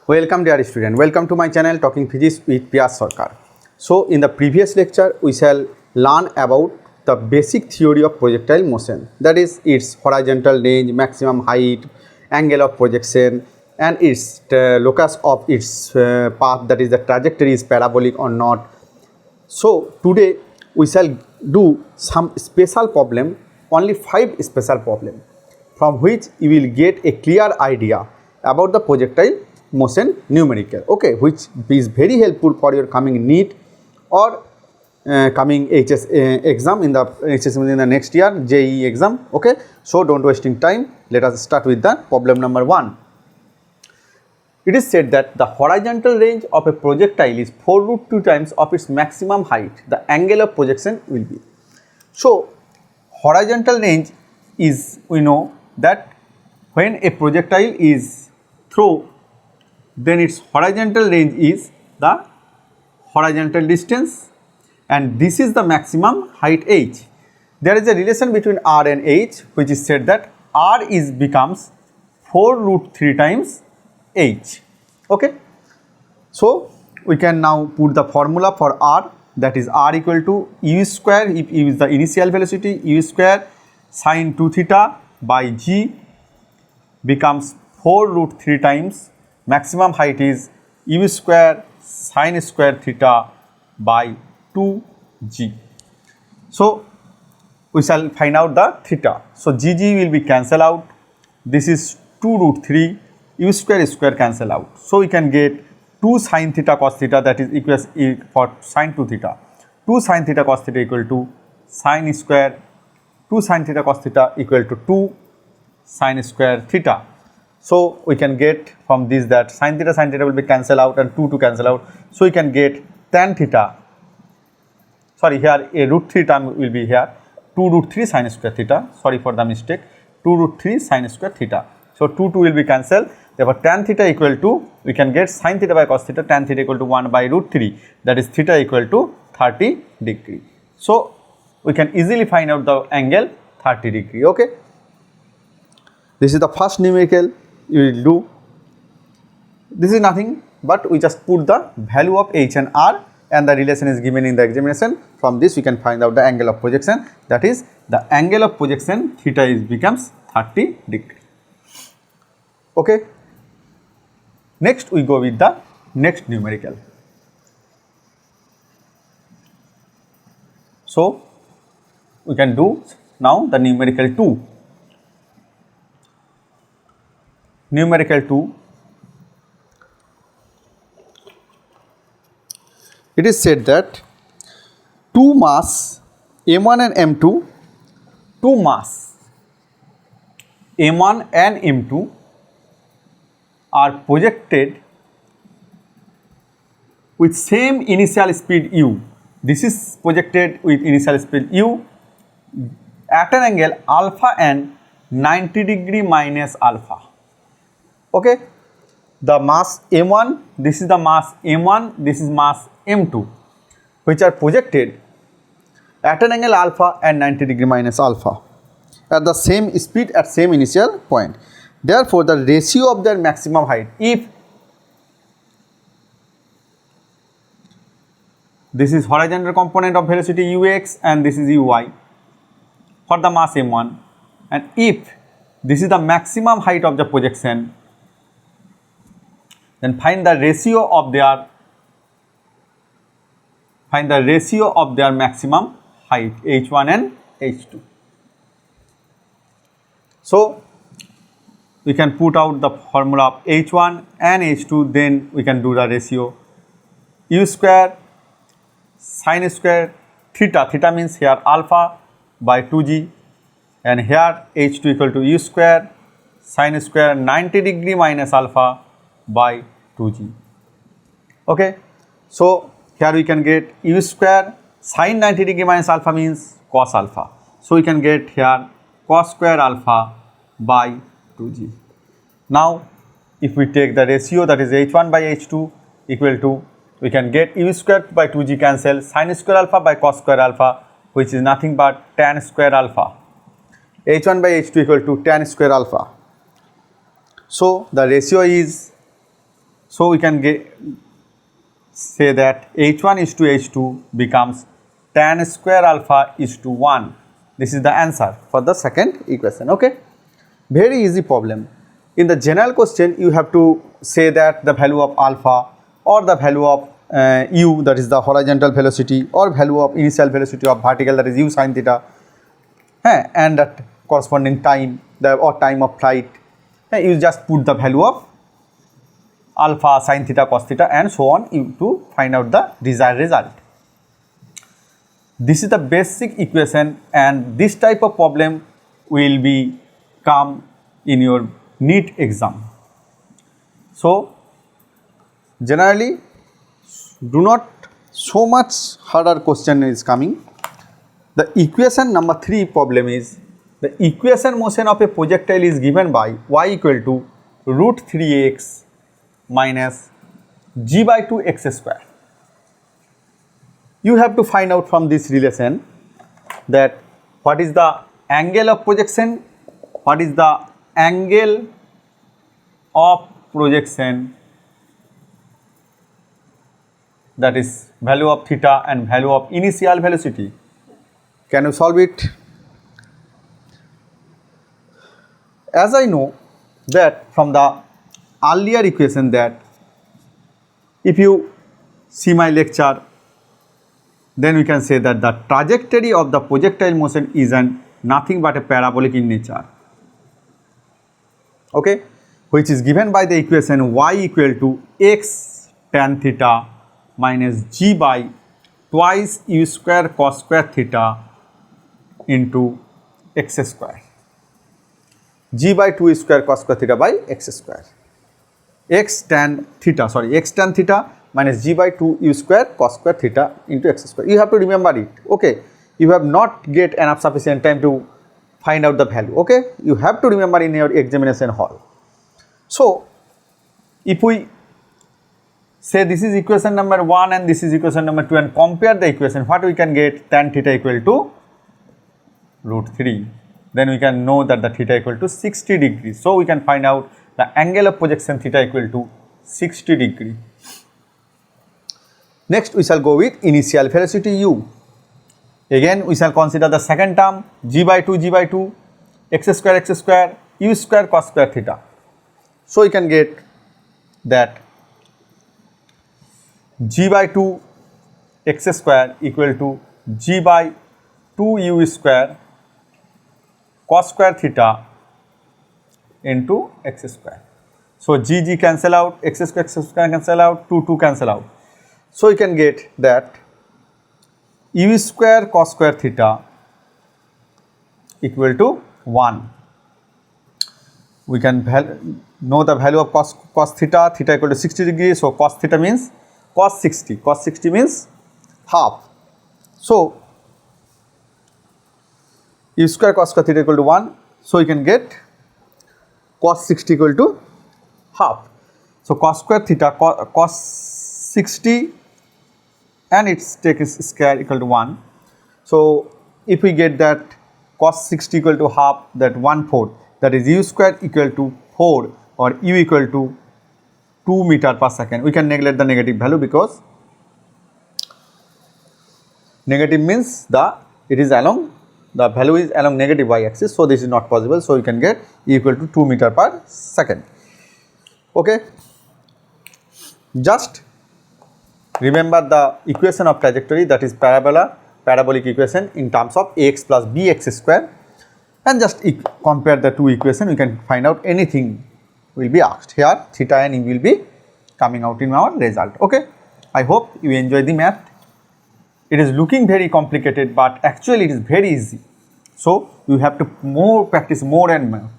Welcome dear student, welcome to my channel Talking Physics with P.R Sarkar. So in the previous lecture we shall learn about the basic theory of projectile motion, that is its horizontal range, maximum height, angle of projection and its locus of its path, that is the trajectory is parabolic or not. So today we shall do some special problem, only 5 special problem, from which you will get a clear idea about the projectile motion numerical, okay, which is very helpful for your coming Neet or coming HS exam in the next year, JEE exam, okay. So don't wasting time, let us start with the problem number 1. It is said that the horizontal range of a projectile is 4√2 times of its maximum height. The angle of projection will be. So horizontal range is, we know that when a projectile is thrown, then its horizontal range is the horizontal distance and this is the maximum height h. There is a relation between r and h, which is said that r is becomes 4√3 times h, okay. So we can now put the formula for r, that is r equal to u square, if u is the initial velocity, u square sine 2 theta by g becomes 4√3 times maximum height is u square sine square theta by 2g. So we shall find out the theta. So gg will be cancel out, this is 2√3, u square cancel out. So we can get 2 sine theta cos theta, that is equals for sine 2 theta. 2 sine theta cos theta equal to sine square, 2 sine theta cos theta equal to 2 sine square theta. So we can get from this that sine theta will be cancel out and 2 to cancel out. So we can get tan theta, sorry, here a √3 term will be here, 2√3 sine square theta, sorry for the mistake, 2√3 sine square theta. So 2 will be cancelled, therefore tan theta equal to, we can get sine theta by cos theta, tan theta equal to 1 by √3, that is theta equal to 30 degree. So we can easily find out the angle 30 degree, okay. This is the first numerical you will do. This is nothing but we just put the value of h and r and the relation is given in the examination. From this we can find out the angle of projection, that is the angle of projection theta is becomes 30 degree, okay. Next we go with the next numerical. So we can do now the numerical 2. Numerical 2, it is said that two mass m1 and m2, two mass m1 and m2 are projected with same initial speed u. This is projected with initial speed u at an angle alpha and 90 degree minus alpha, okay. The mass m1, this is the mass m1, this is mass m2, which are projected at an angle alpha and 90 degree minus alpha at the same speed at same initial point. Therefore the ratio of their maximum height, if this is horizontal component of velocity ux and this is uy for the mass m1, and if this is the maximum height of the projection, then find the ratio of their maximum height h1 and h2. So we can put out the formula of h1 and h2, then we can do the ratio u square sine square theta, theta means here alpha by 2g, and here h2 equal to u square sine square 90 degree minus alpha by 2g, okay. So here we can get u square sine 90 degree minus alpha means cos alpha. So we can get here cos square alpha by 2g. Now if we take the ratio, that is h1 by h2 equal to, we can get u square by 2g cancel, sine square alpha by cos square alpha, which is nothing but tan square alpha. h1 by h2 equal to tan square alpha. So the ratio is, So we can say that h1 is to h2 becomes tan square alpha is to 1. This is the answer for the second equation. Okay, very easy problem. In the general question you have to say that the value of alpha or the value of u, that is the horizontal velocity, or value of initial velocity of vertical, that is u sin theta, and that corresponding time, or time of flight. You just put the value of alpha, sin theta, cos theta and so on to find out the desired result. This is the basic equation, and this type of problem will be come in your Neet exam. So generally do not so much harder question is coming. The equation number 3 problem is the equation motion of a projectile is given by y equal to root 3x minus g by 2 x square. You have to find out from this relation that what is the angle of projection, what is the angle of projection, that is value of theta and value of initial velocity. Can you solve it? As I know that from the earlier equation that if you see my lecture, then we can say that the trajectory of the projectile motion is nothing but a parabolic in nature. Okay, which is given by the equation y equal to x tan theta minus g by twice u square cos square theta into x square. G by 2 square cos square theta by x square. X tan theta minus g by 2 u square cos square theta into x square. You have to remember it. Okay, you have not get enough sufficient time to find out the value. Okay, you have to remember in your examination hall. So if we say this is equation number 1 and this is equation number 2 and compare the equation, what we can get? Tan theta equal to root 3. Then we can know that the theta equal to 60 degrees. So we can find out the angle of projection theta equal to 60 degree. Next we shall go with initial velocity u. Again we shall consider the second term g by 2 x square u square cos square theta. So we can get that g by 2 x square equal to g by 2 u square cos square theta into x square. So g cancel out, x square cancel out, 2 cancel out. So you can get that u square cos square theta equal to 1. We can know the value of cos theta equal to 60 degrees. So cos theta means cos 60 means half. So u square cos square theta equal to 1. So you can get cos 60 equal to half. So cos square theta cos 60 and its take square equal to 1. So if we get that cos 60 equal to half, that 1/4, that is u square equal to 4 or u equal to 2 meter per second. We can neglect the negative value because negative means the value is along negative y axis. So this is not possible. So you can get u equal to 2 meter per second. Okay, just remember the equation of trajectory, that is parabolic equation in terms of ax plus bx square, and just compare the two equations. We can find out anything will be asked. Here theta and u will be coming out in our result. Okay, I hope you enjoy the math. It is looking very complicated, but actually it is very easy. So you have to practice more and more.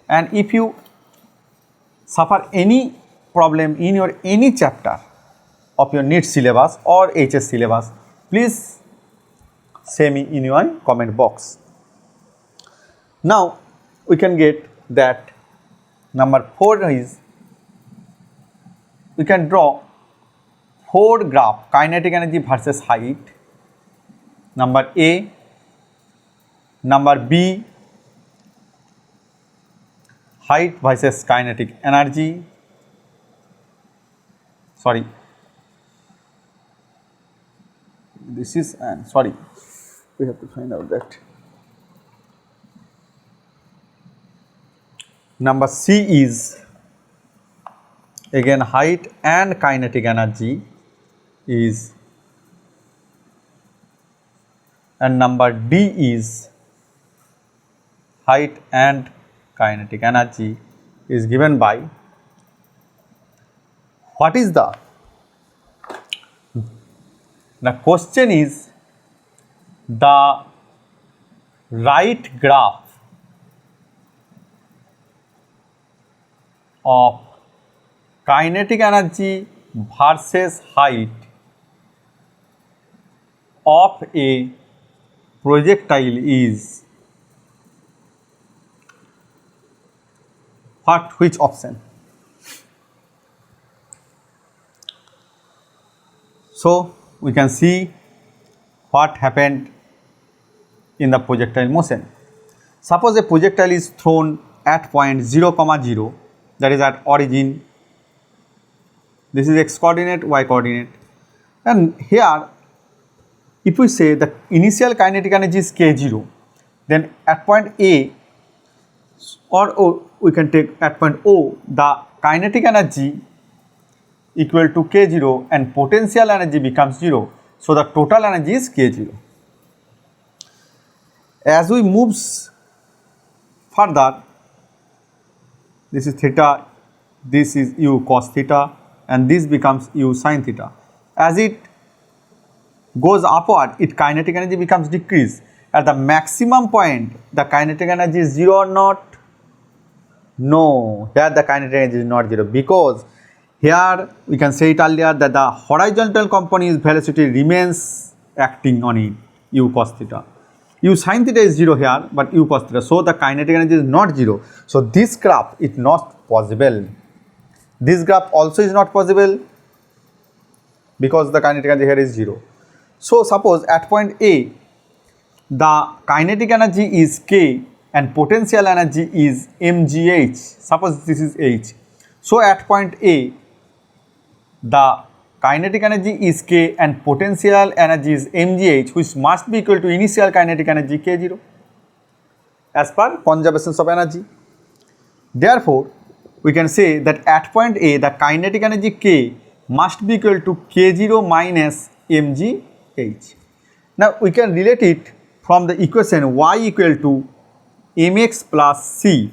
And if you suffer any problem in your any chapter of your Neet syllabus or HS syllabus, please say me in your comment box. Now we can get that number 4 is, we can draw 4 graph kinetic energy versus height. Number A, number B, height versus kinetic energy, sorry, this is, and sorry, we have to find out that. Number C is again height and kinetic energy is, and number D is height and kinetic energy is given by, what is the question is the right graph of kinetic energy versus height of a projectile is what, which option? So we can see what happened in the projectile motion. Suppose a projectile is thrown at point 0, 0, that is at origin. This is x coordinate, y coordinate, and here if we say the initial kinetic energy is k0, then at point A or O, we can take at point O, the kinetic energy equal to k0 and potential energy becomes 0. So the total energy is k0. As we move further, this is theta, this is u cos theta, and this becomes u sin theta. As it goes upward, its kinetic energy becomes decreased. At the maximum point, the kinetic energy is 0 or not? No, here the kinetic energy is not 0, because here we can say it earlier that the horizontal component's velocity remains acting on it, u cos theta. U sin theta is 0 here, but u cos theta, so the kinetic energy is not 0. So this graph is not possible. This graph also is not possible because the kinetic energy here is 0. So suppose at point A, the kinetic energy is k and potential energy is mgh. Suppose this is h. So at point A, the kinetic energy is k and potential energy is mgh, which must be equal to initial kinetic energy k0 as per conservation of energy. Therefore, we can say that at point A, the kinetic energy k must be equal to k0 minus mgh. Now we can relate it from the equation y equal to mx plus c,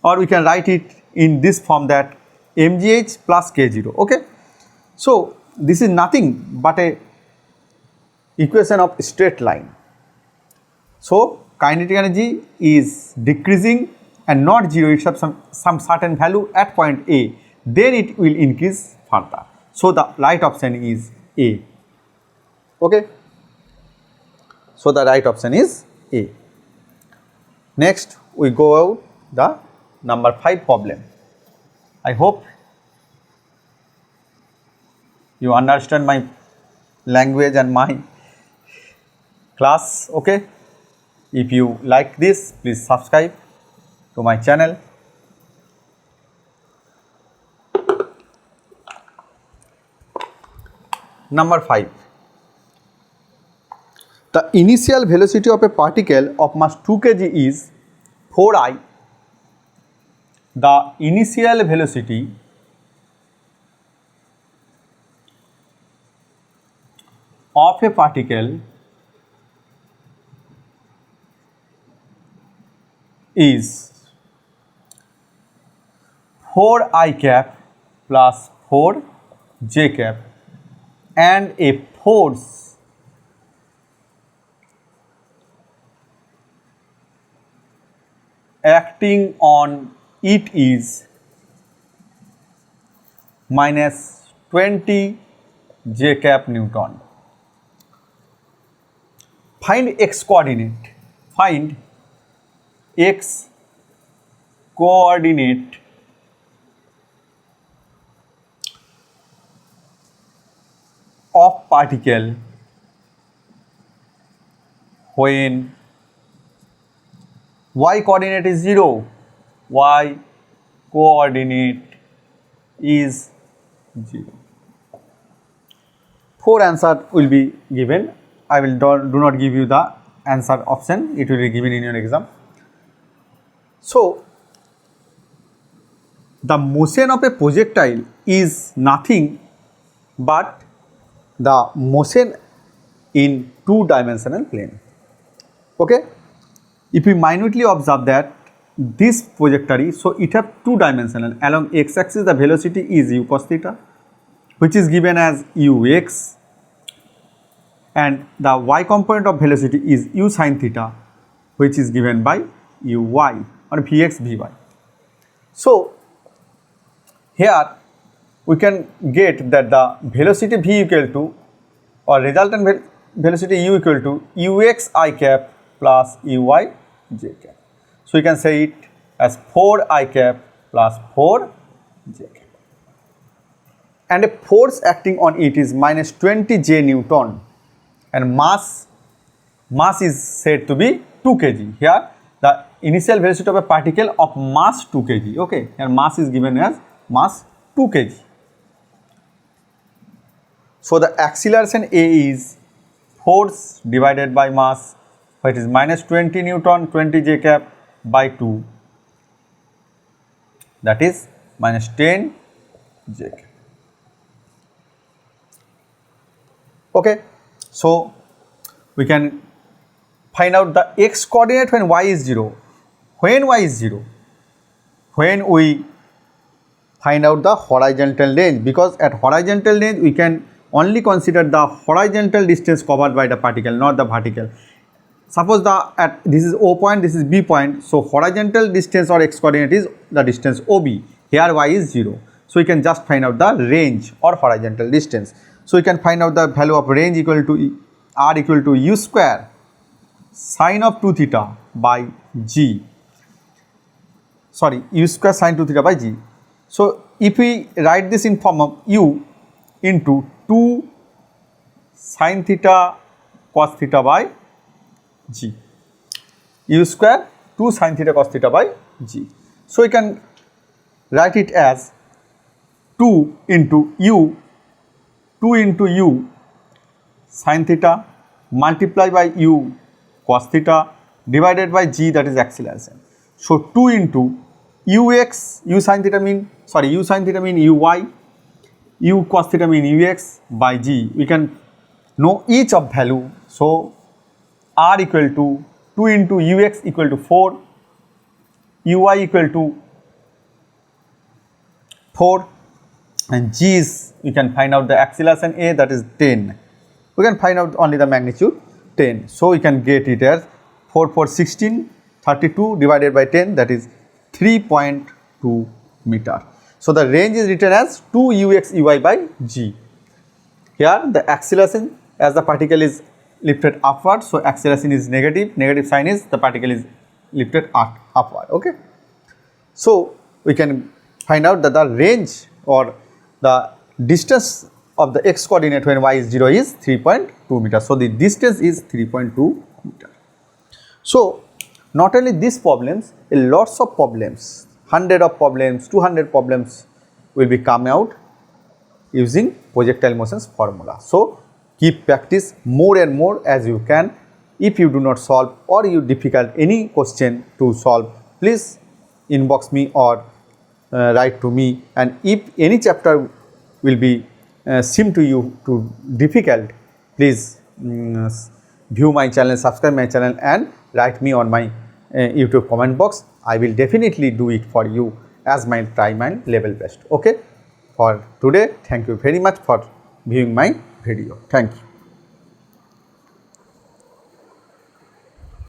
or we can write it in this form, that mgh plus k0. Okay, so this is nothing but a equation of straight line. So kinetic energy is decreasing and not 0, it has some certain value at point A, then it will increase further. So the right option is A. Okay, so the right option is A. Next we go out the number 5 problem. I hope you understand my language and my class. Okay, if you like this, please subscribe to my channel. Number 5. The initial velocity of a particle of mass 2 kg is 4I. The initial velocity of a particle is 4I cap plus 4j cap, and a force acting on it is minus 20 j cap Newton. Find x coordinate. Find x coordinate of particle when y coordinate is 0, y coordinate is 0. 4 answer will be given. I will do not give you the answer option, it will be given in your exam. So, the motion of a projectile is nothing but the motion in two-dimensional plane. Okay? If we minutely observe that this trajectory, so it have two-dimensional. Along x-axis the velocity is u cos theta, which is given as ux, and the y component of velocity is u sin theta, which is given by uy or vx vy. So, here we can get that the velocity v equal to, or resultant velocity u equal to ux I cap plus uy j cap. So, we can say it as 4 I cap plus 4 j cap. And a force acting on it is minus 20 j Newton, and mass is said to be 2 kg. Here the initial velocity of a particle of mass 2 kg. Okay, here mass is given as mass 2 kg. So, the acceleration A is force divided by mass, which is minus 20 Newton 20 j cap by 2, that is minus 10 j cap. Okay. So, we can find out the x coordinate when y is 0. When y is 0? When we find out the horizontal range, because at horizontal range we can only consider the horizontal distance covered by the particle, not the vertical. Suppose this is O point, this is B point, so horizontal distance or x coordinate is the distance OB. Here y is 0. So, we can just find out the range or horizontal distance. So, we can find out the value of range equal to r equal to u square sine of 2 theta by g. Sorry, u square sine 2 theta by g. So, if we write this in form of u into 2 sine theta cos theta by g, u square 2 sine theta cos theta by g. So, we can write it as 2 into u sine theta multiplied by u cos theta divided by g, that is acceleration. So, 2 into ux, u sine theta mean uy, u cos theta mean ux by g. We can know each of value. So, r equal to 2 into ux equal to 4, uy equal to 4, and g is, we can find out the acceleration A, that is 10. We can find out only the magnitude 10. So, we can get it as 4 4 16, 32 divided by 10, that is 3.2 meter. So, the range is written as 2 ux uy by g. Here the acceleration, as the particle is lifted upward, so acceleration is negative sign is the particle is lifted upward. Okay. So, we can find out that the range or the distance of the x coordinate when y is 0 is 3.2 meter. So, the distance is 3.2 meter. So, not only these problems, lots of problems, 100 of problems, 200 problems will be come out using projectile motions formula. So, keep practice more and more as you can. If you do not solve or you difficult any question to solve, please inbox me or write to me, and if any chapter will be seem to you too difficult, please view my channel, subscribe my channel and write me on my YouTube comment box. I will definitely do it for you as my time and level best. Okay. For today, thank you very much for viewing my video. Thank you.